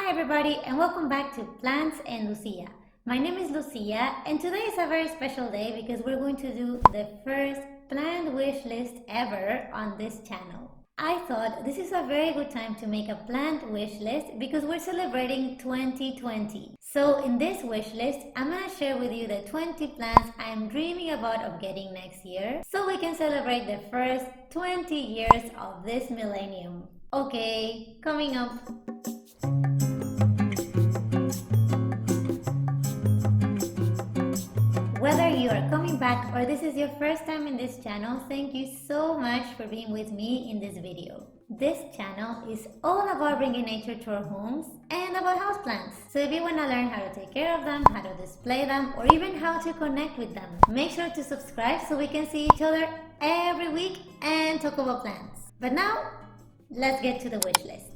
Hi everybody and welcome back to Plants and Lucia. My name is Lucia and today is a very special day because we're going to do the first plant wish list ever on this channel. I thought this is a very good time to make a plant wish list because we're celebrating 2020. So in this wish list, I'm going to share with you the 20 plants I am dreaming about of getting next year so we can celebrate the first 20 years of this millennium. Okay, coming up. Whether you are coming back or this is your first time in this channel, thank you so much for being with me in this video. This channel is all about bringing nature to our homes and about houseplants. So if you want to learn how to take care of them, how to display them, or even how to connect with them, make sure to subscribe so we can see each other every week and talk about plants. But now, let's get to the wish list.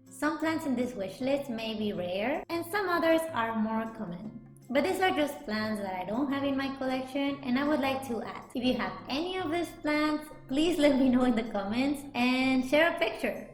Some plants in this wish list may be rare and some others are more common. But these are just plants that I don't have in my collection and I would like to add. If you have any of these plants, please let me know in the comments and share a picture.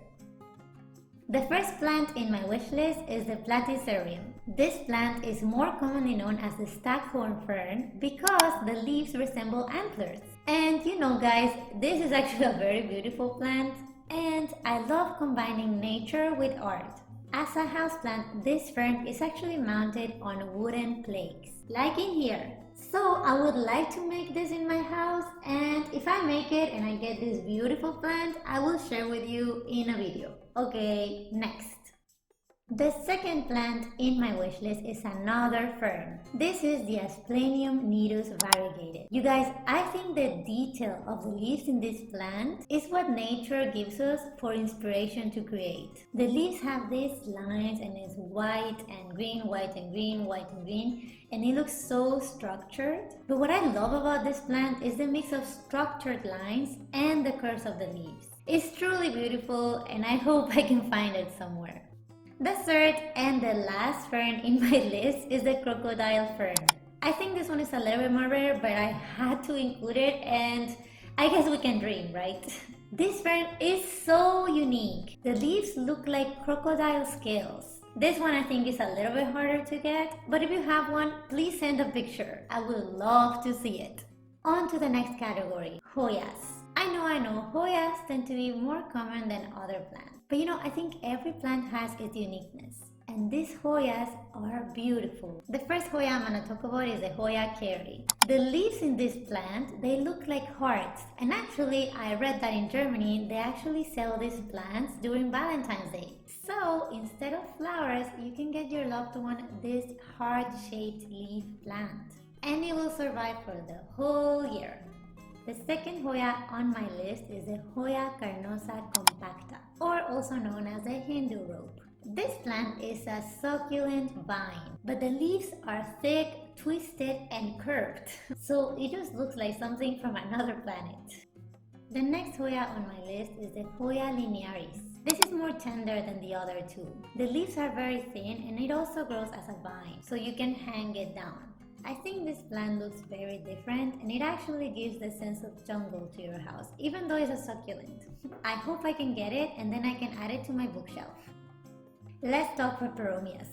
The first plant in my wish list is the Platycerium. This plant is more commonly known as the Staghorn fern because the leaves resemble antlers. And you know guys, this is actually a very beautiful plant and I love combining nature with art. As a houseplant, this fern is actually mounted on wooden plaques, like in here. So I would like to make this in my house, and if I make it and I get this beautiful plant, I will share with you in a video. Okay, next. The second plant in my wish list is another fern. This is the Asplenium Nidus variegated. You guys, I think the detail of the leaves in this plant is what nature gives us for inspiration to create. The leaves have these lines and it's white and green, white and green, white and green, and it looks so structured. But what I love about this plant is the mix of structured lines and the curves of the leaves. It's truly beautiful and I hope I can find it somewhere. The third and the last fern in my list is the crocodile fern. I think this one is a little bit more rare, but I had to include it and I guess we can dream, right? This fern is so unique. The leaves look like crocodile scales. This one I think is a little bit harder to get, but if you have one, please send a picture. I would love to see it. On to the next category, Hoyas. I know, Hoyas tend to be more common than other plants. But you know, I think every plant has its uniqueness. And these Hoyas are beautiful. The first Hoya I'm going to talk about is the Hoya Carey. The leaves in this plant, they look like hearts. And actually, I read that in Germany, they actually sell these plants during Valentine's Day. So, instead of flowers, you can get your loved one this heart-shaped leaf plant. And it will survive for the whole year. The second Hoya on my list is the Hoya carnosa compacta, or also known as the Hindu rope. This plant is a succulent vine, but the leaves are thick, twisted, and curved, so it just looks like something from another planet. The next Hoya on my list is the Hoya Linearis. This is more tender than the other two. The leaves are very thin and it also grows as a vine, so you can hang it down. I think this plant looks very different and it actually gives the sense of jungle to your house, even though it's a succulent. I hope I can get it and then I can add it to my bookshelf. Let's talk peperomias.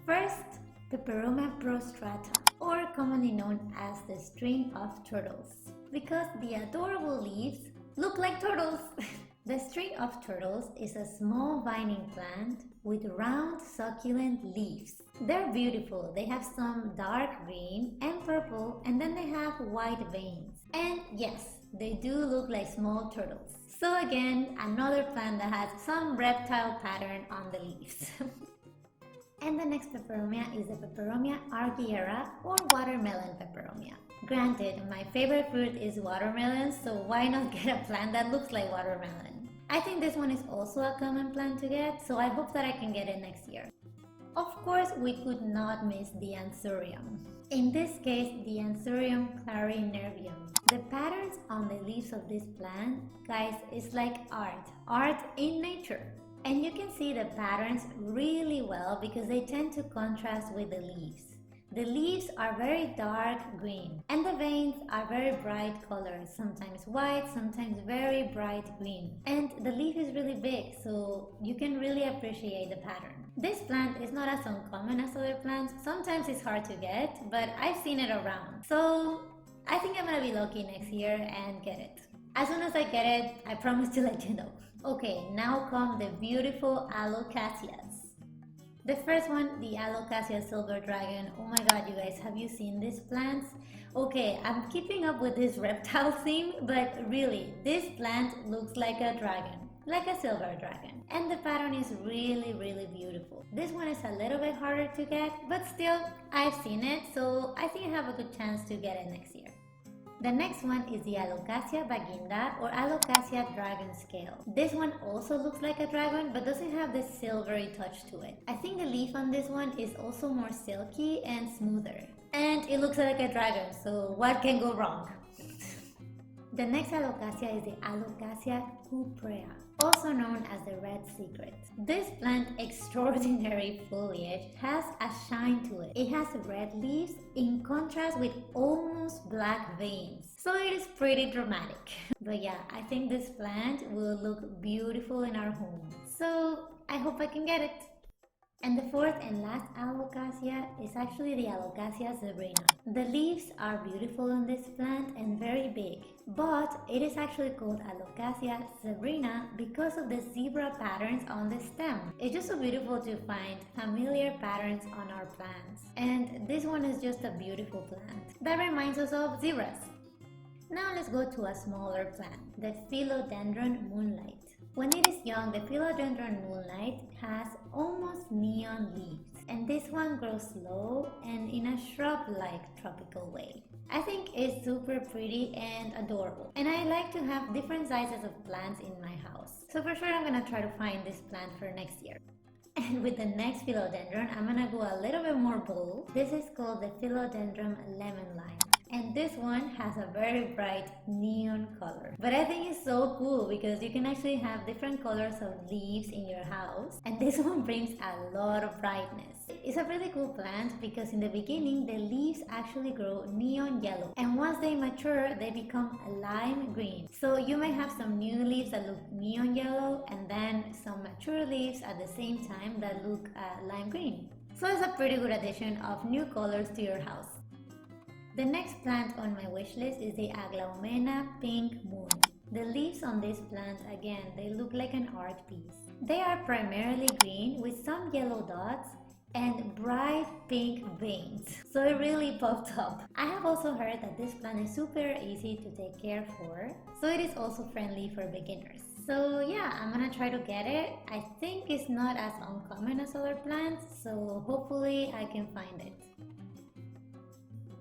First, Peperomia Prostrata, or commonly known as the string of turtles, because the adorable leaves look like turtles. The string of turtles is a small vining plant with round succulent leaves. They're beautiful. They have some dark green and purple, and then they have white veins. And yes, they do look like small turtles. So again, another plant that has some reptile pattern on the leaves. And the next peperomia is the Peperomia argyreia, or watermelon peperomia. Granted, my favorite fruit is watermelon, so why not get a plant that looks like watermelon? I think this one is also a common plant to get, so I hope that I can get it next year. Of course, we could not miss the Anthurium. In this case, the Anthurium clarinervium. The patterns on the leaves of this plant, guys, is like art in nature. And you can see the patterns really well because they tend to contrast with the leaves. The leaves are very dark green and the veins are very bright colors, sometimes white, sometimes very bright green. And the leaf is really big, so you can really appreciate the pattern. This plant is not as uncommon as other plants. Sometimes it's hard to get, but I've seen it around. So I think I'm gonna be lucky next year and get it. As soon as I get it, I promise to let you know. Okay, now come the beautiful Alocasias. The first one, the Alocasia silver dragon. Oh my god, you guys, have you seen these plants? Okay, I'm keeping up with this reptile theme, but really, this plant looks like a dragon, like a silver dragon. And the pattern is really, really beautiful. This one is a little bit harder to get, but still, I've seen it, so I think I have a good chance to get it next year. The next one is the Alocasia baginda or Alocasia dragon scale. This one also looks like a dragon but doesn't have the silvery touch to it. I think the leaf on this one is also more silky and smoother. And it looks like a dragon, so what can go wrong? The next Alocasia is the Alocasia cuprea, also known as the red secret. This plant extraordinary foliage has a shine to it. It has red leaves in contrast with almost black veins. So it is pretty dramatic. But yeah, I think this plant will look beautiful in our home. So I hope I can get it. And the fourth and last Alocasia is actually the Alocasia zebrina. The leaves are beautiful on this plant and very big, but it is actually called Alocasia zebrina because of the zebra patterns on the stem. It's just so beautiful to find familiar patterns on our plants. And this one is just a beautiful plant that reminds us of zebras. Now let's go to a smaller plant, the Philodendron moonlight. When it is young, the Philodendron moonlight has almost neon leaves, and this one grows slow and in a shrub-like tropical way. I think it's super pretty and adorable, and I like to have different sizes of plants in my house. So for sure I'm gonna try to find this plant for next year. And with the next philodendron, I'm gonna go a little bit more bold. This is called the Philodendron lemon lime. And this one has a very bright neon color. But I think it's so cool because you can actually have different colors of leaves in your house. And this one brings a lot of brightness. It's a really cool plant because in the beginning, the leaves actually grow neon yellow. And once they mature, they become lime green. So you may have some new leaves that look neon yellow and then some mature leaves at the same time that look lime green. So it's a pretty good addition of new colors to your house. The next plant on my wish list is the Aglaonema pink moon. The leaves on this plant, again, they look like an art piece. They are primarily green with some yellow dots and bright pink veins. So it really popped up. I have also heard that this plant is super easy to take care for, so it is also friendly for beginners. So yeah, I'm gonna try to get it. I think it's not as uncommon as other plants, so hopefully I can find it.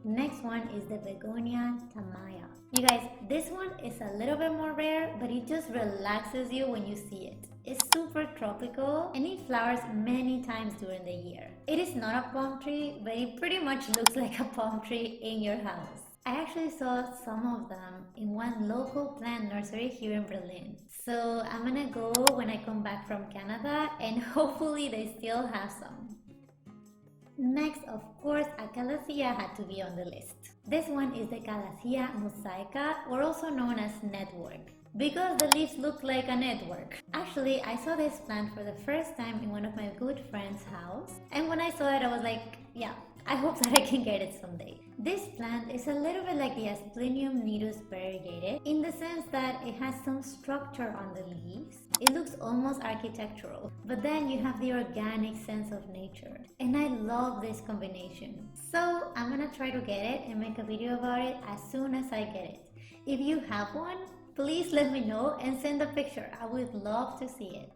Next one is the Begonia tamaya. You guys, this one is a little bit more rare, but it just relaxes you when you see it. It's super tropical and it flowers many times during the year. It is not a palm tree, but it pretty much looks like a palm tree in your house. I actually saw some of them in one local plant nursery here in Berlin. So I'm gonna go when I come back from Canada and hopefully they still have some. Next, of course, a Calathea had to be on the list. This one is the Calathea mosaica, or also known as network, because the leaves look like a network. Actually, I saw this plant for the first time in one of my good friend's house, and when I saw it, I was like, yeah, I hope that I can get it someday. This plant is a little bit like the Asplenium Nidus variegated in the sense that it has some structure on the leaves. It looks almost architectural, but then you have the organic sense of nature. And I love this combination. So I'm gonna try to get it and make a video about it as soon as I get it. If you have one, please let me know and send a picture. I would love to see it.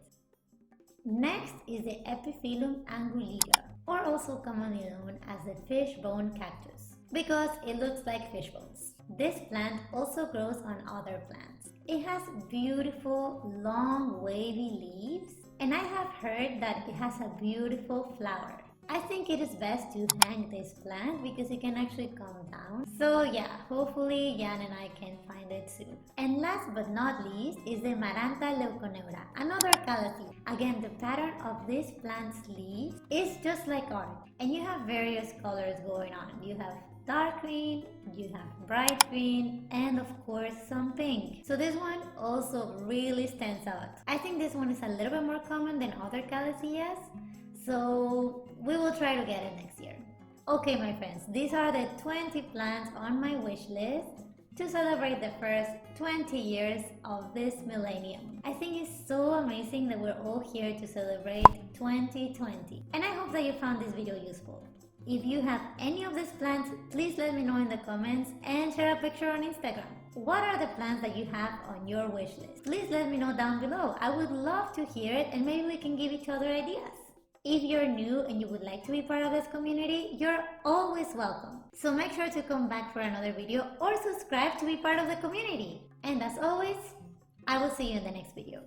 Next is the Epiphyllum anguliger, or also commonly known as the fishbone cactus, because it looks like fish bones. This plant also grows on other plants. It has beautiful, long, wavy leaves, and I have heard that it has a beautiful flower. I think it is best to hang this plant because it can actually come down. So yeah, hopefully Jan and I can find it soon. And last but not least is the Maranta Leuconeura, another Calathea. Again, the pattern of this plant's leaves is just like art, and you have various colors going on. You have dark green, you have bright green, and of course some pink. So this one also really stands out. I think this one is a little bit more common than other Calatheas, so we will try to get it next year. Okay, my friends, these are the 20 plants on my wish list to celebrate the first 20 years of this millennium. I think it's so amazing that we're all here to celebrate 2020. And I hope that you found this video useful. If you have any of these plants, please let me know in the comments and share a picture on Instagram. What are the plants that you have on your wish list? Please let me know down below. I would love to hear it and maybe we can give each other ideas. If you're new and you would like to be part of this community, you're always welcome. So make sure to come back for another video or subscribe to be part of the community. And as always, I will see you in the next video.